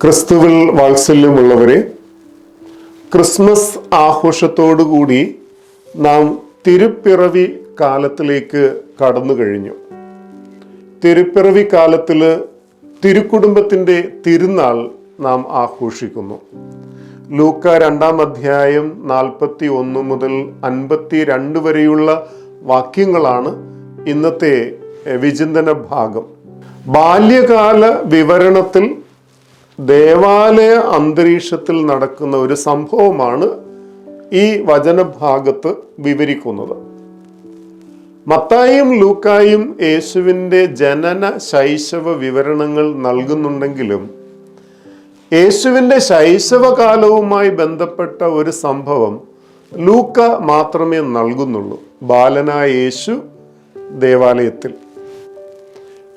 ക്രിസ്തുവിൽ വാത്സല്യമുള്ളവരെ, ക്രിസ്മസ് ആഘോഷത്തോടുകൂടി നാം തിരുപ്പിറവി കാലത്തിലേക്ക് കടന്നു കഴിഞ്ഞു. തിരുപ്പിറവി കാലത്തിൽ തിരുക്കുടുംബത്തിൻ്റെ തിരുനാൾ നാം ആഘോഷിക്കുന്നു. ലൂക്ക 2-ാം അധ്യായം 41 മുതൽ 52 വരെയുള്ള വാക്യങ്ങളാണ് ഇന്നത്തെ വിചിന്തന ഭാഗം. ബാല്യകാല വിവരണത്തിൽ ദേവാലയ അന്തരീക്ഷത്തിൽ നടക്കുന്ന ഒരു സംഭവമാണ് ഈ വചനഭാഗത്ത് വിവരിക്കുന്നത്. മത്തായിയും ലൂക്കായും യേശുവിൻ്റെ ജനന ശൈശവ വിവരണങ്ങൾ നൽകുന്നുണ്ടെങ്കിലും യേശുവിൻ്റെ ശൈശവകാലവുമായി ബന്ധപ്പെട്ട ഒരു സംഭവം ലൂക്ക മാത്രമേ നൽകുന്നുള്ളൂ. ബാലനായ യേശു ദേവാലയത്തിൽ.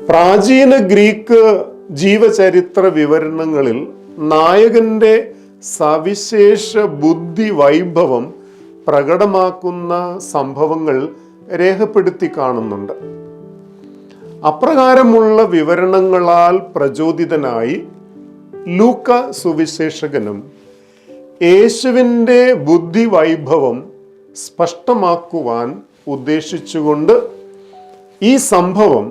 പ്രാചീന ഗ്രീക്ക് ജീവചരിത്ര വിവരണങ്ങളിൽ നായകന്റെ സവിശേഷ ബുദ്ധി വൈഭവം പ്രകടമാക്കുന്ന സംഭവങ്ങൾ രേഖപ്പെടുത്തി കാണുന്നുണ്ട്. അപ്രകാരമുള്ള വിവരണങ്ങളാൽ പ്രചോദിതനായി ലൂക്ക സുവിശേഷകനും യേശുവിൻ്റെ ബുദ്ധി വൈഭവം സ്പഷ്ടമാക്കുവാൻ ഉദ്ദേശിച്ചുകൊണ്ട് ഈ സംഭവം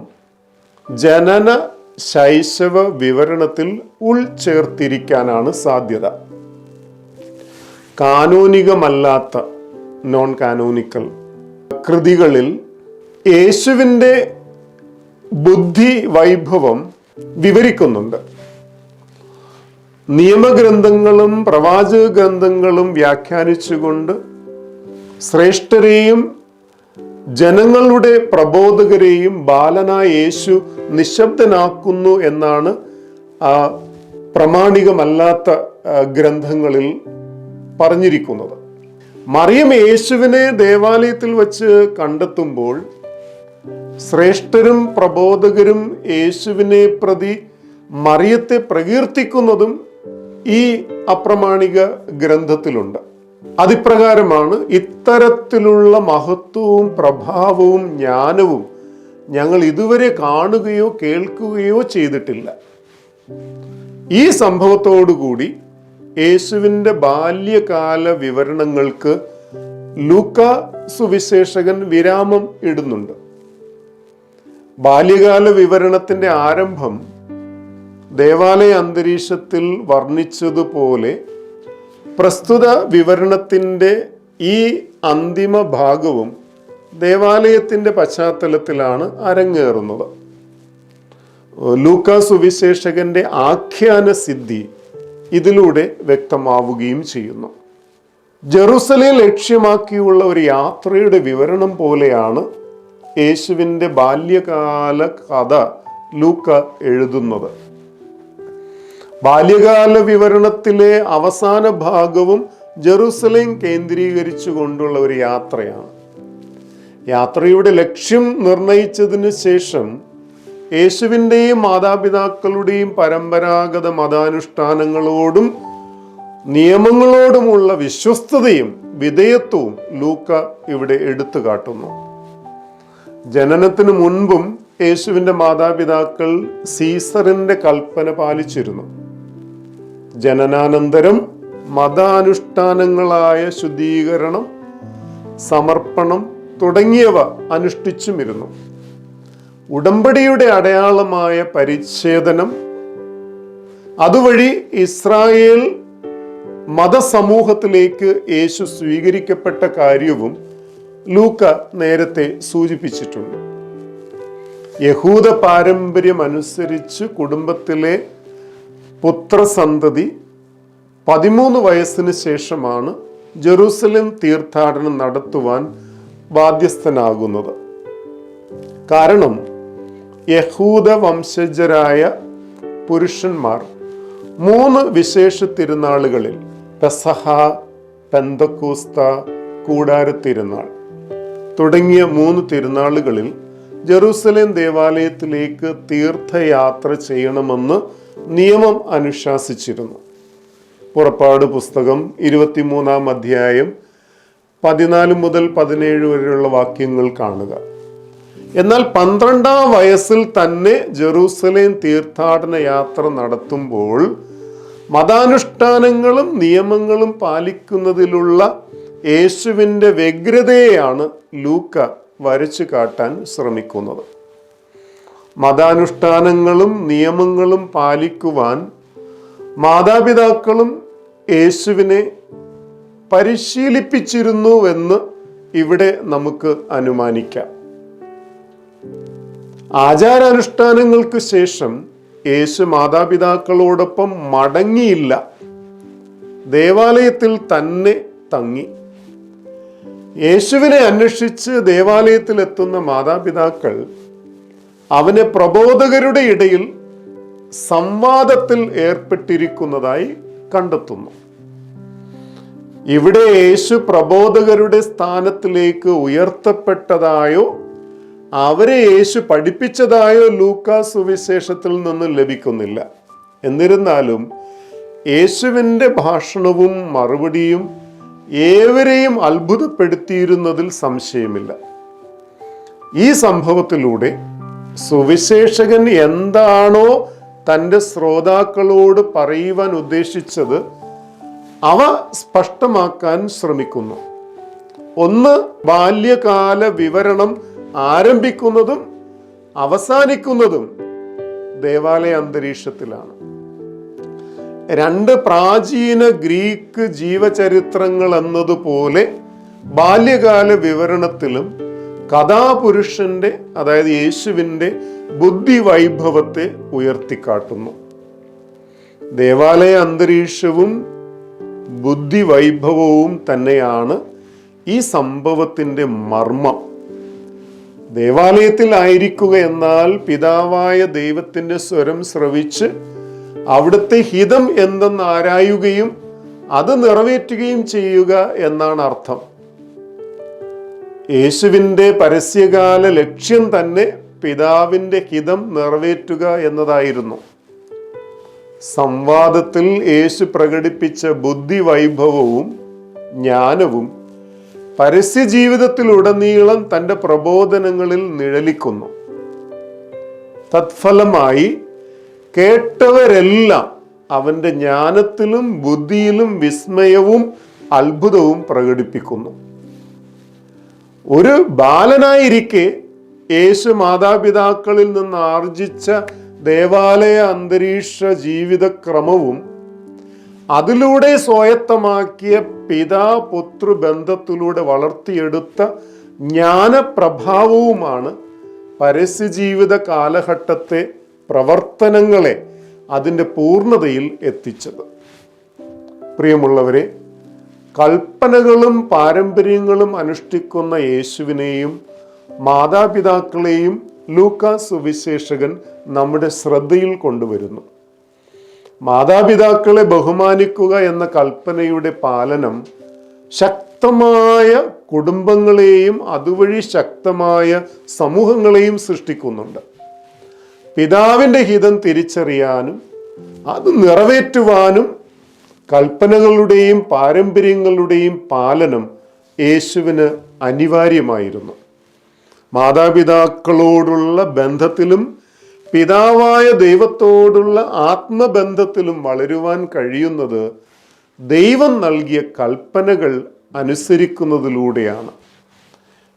ജനന ശൈശവ വിവരണത്തിൽ ഉൾച്ചേർത്തിരിക്കാനാണ് സാധ്യത. കാനോനികമല്ലാത്ത നോൺ കാനോനിക്കൽ കൃതികളിൽ യേശുവിൻ്റെ ബുദ്ധി വൈഭവം വിവരിക്കുന്നുണ്ട്. നിയമഗ്രന്ഥങ്ങളും പ്രവാചക ഗ്രന്ഥങ്ങളും വ്യാഖ്യാനിച്ചുകൊണ്ട് ശ്രേഷ്ഠരെയും ജനങ്ങളുടെ പ്രബോധകരെയും ബാലനായ യേശു നിശബ്ദനാക്കുന്നു എന്നാണ് പ്രാമാണികമല്ലാത്ത ഗ്രന്ഥങ്ങളിൽ പറഞ്ഞിരിക്കുന്നത്. മറിയം യേശുവിനെ ദേവാലയത്തിൽ വച്ച് കണ്ടെത്തുമ്പോൾ ശ്രേഷ്ഠരും പ്രബോധകരും യേശുവിനെ പ്രതി മറിയത്തെ പ്രകീർത്തിക്കുന്നതും ഈ അപ്രമാണിക ഗ്രന്ഥത്തിലുണ്ട്. അതിപ്രകാരമാണ് ഇത്തരത്തിലുള്ള മഹത്വവും പ്രഭാവവും ജ്ഞാനവും ഞങ്ങൾ ഇതുവരെ കാണുകയോ കേൾക്കുകയോ ചെയ്തിട്ടില്ല. ഈ സംഭവത്തോടുകൂടി യേശുവിൻ്റെ ബാല്യകാല വിവരണങ്ങൾക്ക് ലൂക്ക സുവിശേഷകൻ വിരാമം ഇടുന്നുണ്ട്. ബാല്യകാല വിവരണത്തിൻ്റെ ആരംഭം ദേവാലയ അന്തരീക്ഷത്തിൽ വർണ്ണിച്ചതുപോലെ പ്രസ്തുത വിവരണത്തിൻ്റെ ഈ അന്തിമ ഭാഗവും ദേവാലയത്തിൻ്റെ പശ്ചാത്തലത്തിലാണ് അരങ്ങേറുന്നത്. ലൂക്ക സുവിശേഷകന്റെ ആഖ്യാന സിദ്ധി ഇതിലൂടെ വ്യക്തമാവുകയും ചെയ്യുന്നു. ജെറുസലേം ലക്ഷ്യമാക്കിയുള്ള ഒരു യാത്രയുടെ വിവരണം പോലെയാണ് യേശുവിൻ്റെ ബാല്യകാല കഥ ലൂക്ക എഴുതുന്നത്. ബാല്യകാല വിവരണത്തിലെ അവസാന ഭാഗവും ജെറുസലേം കേന്ദ്രീകരിച്ചു കൊണ്ടുള്ള ഒരു യാത്രയാണ്. യാത്രയുടെ ലക്ഷ്യം നിർണയിച്ചതിന് ശേഷം യേശുവിൻ്റെയും മാതാപിതാക്കളുടെയും പരമ്പരാഗത മതാനുഷ്ഠാനങ്ങളോടും നിയമങ്ങളോടുമുള്ള വിശ്വസ്തതയും വിധേയത്വവും ലൂക്ക ഇവിടെ എടുത്തു കാട്ടുന്നു. ജനനത്തിനു മുൻപും യേശുവിൻ്റെ മാതാപിതാക്കൾ സീസറിൻ്റെ കൽപ്പന പാലിച്ചിരുന്നു. ജനനാനന്തരം മതാനുഷ്ഠാനങ്ങളായ ശുദ്ധീകരണം, സമർപ്പണം തുടങ്ങിയവ അനുഷ്ഠിച്ചുമിരുന്നു. ഉടമ്പടിയുടെ അടയാളമായ പരിച്ഛേദനം, അതുവഴി ഇസ്രായേൽ മതസമൂഹത്തിലേക്ക് യേശു സ്വീകരിക്കപ്പെട്ട കാര്യവും ലൂക്ക നേരത്തെ സൂചിപ്പിച്ചിട്ടുണ്ട്. യഹൂദ പാരമ്പര്യം അനുസരിച്ച് കുടുംബത്തിലെ പുത്രസന്തതി 13 വയസ്സിന് ശേഷമാണ് ജെറുസലേം തീർത്ഥാടനം നടത്തുവാൻ ബാധ്യസ്ഥനാകുന്നത്. കാരണം യഹൂദ വംശജരായ പുരുഷന്മാർ 3 വിശേഷ തിരുനാളുകളിൽ പെസഹ, പെന്തക്കോസ്ത, കൂടാര തിരുനാൾ തുടങ്ങിയ 3 തിരുനാളുകളിൽ ജെറുസലേം ദേവാലയത്തിലേക്ക് തീർത്ഥയാത്ര ചെയ്യണമെന്ന് നിയമം അനുശാസിച്ചിരുന്നു. പുറപ്പാട് പുസ്തകം 23-ാം അധ്യായം 14 മുതൽ 17 വരെയുള്ള വാക്യങ്ങൾ കാണുക. എന്നാൽ 12-ാം വയസ്സിൽ തന്നെ ജെറൂസലേം തീർത്ഥാടന യാത്ര നടത്തുമ്പോൾ മതാനുഷ്ഠാനങ്ങളും നിയമങ്ങളും പാലിക്കുന്നതിലുള്ള യേശുവിൻ്റെ വ്യഗ്രതയെയാണ് ലൂക്ക വരച്ചു കാട്ടാൻ ശ്രമിക്കുന്നത്. മതാനുഷ്ഠാനങ്ങളും നിയമങ്ങളും പാലിക്കുവാൻ മാതാപിതാക്കളും യേശുവിനെ പരിശീലിപ്പിച്ചിരുന്നുവെന്ന് ഇവിടെ നമുക്ക് അനുമാനിക്കാം. ആചാരാനുഷ്ഠാനങ്ങൾക്ക് ശേഷം യേശു മാതാപിതാക്കളോടൊപ്പം മടങ്ങിയില്ല, ദേവാലയത്തിൽ തന്നെ തങ്ങി. യേശുവിനെ അന്വേഷിച്ച് ദേവാലയത്തിൽ എത്തുന്ന മാതാപിതാക്കൾ അവനെ പ്രബോധകരുടെ ഇടയിൽ സംവാദത്തിൽ ഏർപ്പെട്ടിരിക്കുന്നതായി കണ്ടെത്തുന്നു. ഇവിടെ യേശു പ്രബോധകരുടെ സ്ഥാനത്തിലേക്ക് ഉയർത്തപ്പെട്ടതായോ അവരെ യേശു പഠിപ്പിച്ചതായോ ലൂക്കാ സുവിശേഷത്തിൽ നിന്ന് ലഭിക്കുന്നില്ല. എന്നിരുന്നാലും യേശുവിൻ്റെ ഭാഷണവും മറുപടിയും ഏവരെയും അത്ഭുതപ്പെടുത്തിയിരുന്നതിൽ സംശയമില്ല. ഈ സംഭവത്തിലൂടെ സുവിശേഷകൻ എന്താണോ തൻ്റെ ശ്രോതാക്കളോട് പറയുവാൻ ഉദ്ദേശിച്ചത് അവ സ്പഷ്ടമാക്കാൻ ശ്രമിക്കുന്നു. ഒന്ന്, ബാല്യകാല വിവരണം ആരംഭിക്കുന്നതും അവസാനിക്കുന്നതും ദേവാലയ അന്തരീക്ഷത്തിലാണ്. രണ്ട്, പ്രാചീന ഗ്രീക്ക് ജീവചരിത്രങ്ങൾ എന്നതുപോലെ ബാല്യകാല വിവരണത്തിലും കഥാപുരുഷന്റെ, അതായത് യേശുവിൻ്റെ ബുദ്ധി വൈഭവത്തെ ഉയർത്തിക്കാട്ടുന്നു. ദേവാലയ അന്തരീക്ഷവും ബുദ്ധി വൈഭവവും തന്നെയാണ് ഈ സംഭവത്തിൻ്റെ മർമ്മം. ദേവാലയത്തിൽ ആയിരിക്കുക എന്നാൽ പിതാവായ ദൈവത്തിൻ്റെ സ്വരം ശ്രവിച്ച് അവിടുത്തെ ഹിതം എന്തെന്ന് ആരായുകയും അത് നിറവേറ്റുകയും ചെയ്യുക എന്നാണ് അർത്ഥം. യേശുവിൻ്റെ പരസ്യകാല ലക്ഷ്യം തന്നെ പിതാവിൻ്റെ ഹിതം നിറവേറ്റുക എന്നതായിരുന്നു. സംവാദത്തിൽ യേശു പ്രകടിപ്പിച്ച ബുദ്ധി വൈഭവവും ജ്ഞാനവും പരസ്യ ജീവിതത്തിലുടനീളം തൻ്റെ പ്രബോധനങ്ങളിൽ നിഴലിക്കുന്നു. തത്ഫലമായി കേട്ടവരെല്ലാം അവൻ്റെ ജ്ഞാനത്തിലും ബുദ്ധിയിലും വിസ്മയവും അത്ഭുതവും പ്രകടിപ്പിക്കുന്നു. ഒരു ബാലനായിരിക്കെ യേശു മാതാപിതാക്കളിൽ നിന്ന് ആർജിച്ച ദേവാലയ അന്തരീക്ഷ ജീവിതക്രമവും അതിലൂടെ സ്വായത്തമാക്കിയ പിതാപുതൃ ബന്ധത്തിലൂടെ വളർത്തിയെടുത്ത ജ്ഞാനപ്രഭാവവുമാണ് പരസ്യജീവിത കാലഘട്ടത്തെ പ്രവർത്തനങ്ങളെ അതിൻ്റെ പൂർണ്ണതയിൽ എത്തിച്ചത്. പ്രിയമുള്ളവരെ, കൽപ്പനകളും പാരമ്പര്യങ്ങളും അനുഷ്ഠിക്കുന്ന യേശുവിനെയും മാതാപിതാക്കളെയും ലൂക്കാ സുവിശേഷകൻ നമ്മുടെ ശ്രദ്ധയിൽ കൊണ്ടുവരുന്നു. മാതാപിതാക്കളെ ബഹുമാനിക്കുക എന്ന കൽപ്പനയുടെ പാലനം ശക്തമായ കുടുംബങ്ങളെയും അതുവഴി ശക്തമായ സമൂഹങ്ങളെയും സൃഷ്ടിക്കുന്നുണ്ട്. പിതാവിൻ്റെ ഹിതം തിരിച്ചറിയാനും അത് നിറവേറ്റുവാനും കൽപ്പനകളുടെയും പാരമ്പര്യങ്ങളുടെയും പാലനം യേശുവിന് അനിവാര്യമായിരുന്നു. മാതാപിതാക്കളോടുള്ള ബന്ധത്തിലും പിതാവായ ദൈവത്തോടുള്ള ആത്മബന്ധത്തിലും വളരുവാൻ കഴിയുന്നത് ദൈവം നൽകിയ കൽപ്പനകൾ അനുസരിക്കുന്നതിലൂടെയാണ്.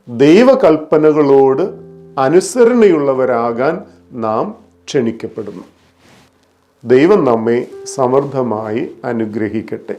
ദൈവകൽപ്പനകളോട് അനുസരണയുള്ളവരാകാൻ നാം ക്ഷണിക്കപ്പെടുന്നു. ദൈവം നമ്മെ സമൃദ്ധമായി അനുഗ്രഹിക്കട്ടെ.